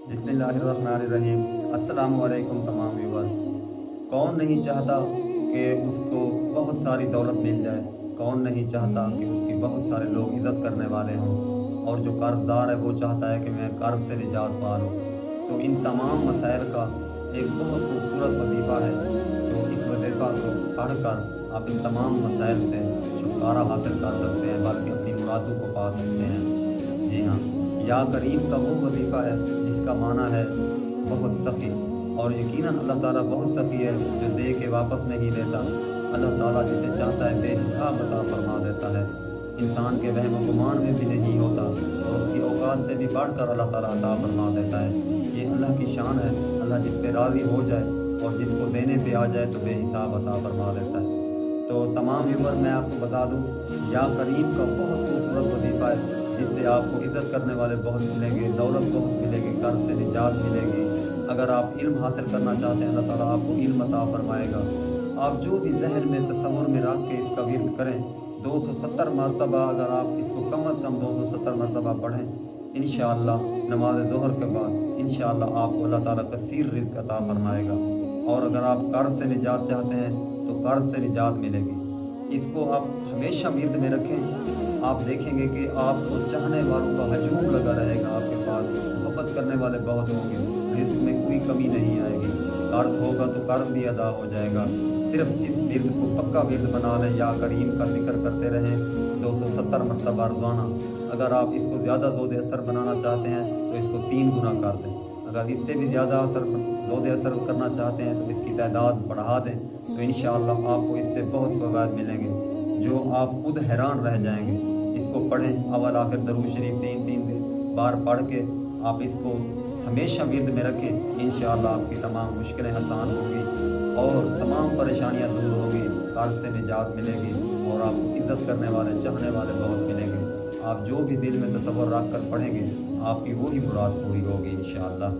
बिस्मिल्लाहिर्रहमानिर्रहीम। अस्सलाम वालेकुम तमाम व्यूअर्स। कौन नहीं चाहता कि उसको बहुत सारी दौलत मिल जाए। कौन नहीं चाहता कि उसकी बहुत सारे लोग इज़्ज़त करने वाले हों। और जो कर्ज़दार है वो चाहता है कि मैं कर्ज़ से निजात पा लूँ। तो इन तमाम मसाइल का एक बहुत खूबसूरत वजीफ़ा है, जो इस वजीफ़ा को पढ़कर आप इन तमाम मसाइल से छुटकारा हासिल कर सकते हैं, बल्कि अपनी मुरादों को पा सकते हैं। जी हाँ, या करीम का वो वजीफ़ा है जिसका माना है बहुत सख़ी। और यकीनन अल्लाह ताला बहुत सख़ी है, जो दे के वापस नहीं लेता। अल्लाह ताला जिसे चाहता है बेहिसाब अता फरमा देता है। इंसान के वहम व गुमान में भी नहीं होता, और उसकी औकात से भी बढ़कर अल्लाह ताला अता फरमा देता है। ये अल्लाह की शान है। अल्लाह जिस पे राज़ी हो जाए और जिसको देने पे आ जाए तो बेहिसाब अता फरमा देता है। तो तमाम व्यूअर, मैं आपको बता दूँ, या करीम का बहुत खूबसूरत वजीफ़ा है, जिससे आपको इज़्ज़त करने वाले बहुत मिलेंगे, दौलत बहुत मिलेगी, कर्ज़ से निजात मिलेगी। अगर आप इल्म हासिल करना चाहते हैं, अल्लाह ताला आपको इल्म अता फरमाएगा। आप जो भी ज़हन में तसव्वुर में रख के इसका विर्द करें, 270 मरतबा, अगर आप इसको कम अज़ कम 270 मरतबा पढ़ें, इंशाअल्लाह नमाज़ ज़ोहर के बाद इंशाअल्लाह आपको अल्लाह ताला कसीर रिज़्क़ अता फरमाएगा। और अगर आप कर्ज़ से निजात चाहते हैं तो कर्ज़ से निजात मिलेगी। इसको आप हमेशा विर्द में रखें। आप देखेंगे कि आपको चाहने वालों का हजूम लगा रहेगा आपके पास। मोहब्बत करने वाले बहुत होंगे। रिज़्क़ में कोई कमी नहीं आएगी। कर्ज़ होगा तो कर्ज़ भी अदा हो जाएगा। सिर्फ़ इस विर्द को पक्का विर्द बना लें, या करीम का ज़िक्र करते रहें 270 मरतबा रोज़ाना। अगर आप इसको ज़्यादा ज़ोद असर बनाना चाहते हैं तो इसको 3 गुना कर दें। अगर इससे भी ज़्यादा ज़ोद असर करना चाहते हैं तो इसकी तादाद बढ़ा दें, तो इंशाअल्लाह आपको इससे बहुत फ़वाइद मिलेंगे, जो आप खुद हैरान रह जाएँगे। इसको पढ़ें, अव्वल आखिर दरूद शरीफ 3-3 बार पढ़ के आप इसको हमेशा विर्द में रखें। इंशाअल्लाह आपकी तमाम मुश्किलें आसान होंगी और तमाम परेशानियाँ दूर होंगी, कर्ज़ से निजात मिलेगी, और आपको इज़्ज़त करने वाले, चाहने वाले बहुत मिलेंगे। आप जो भी दिल में तसव्वुर रख कर पढ़ेंगे, आपकी वही मुराद पूरी होगी इंशाअल्लाह।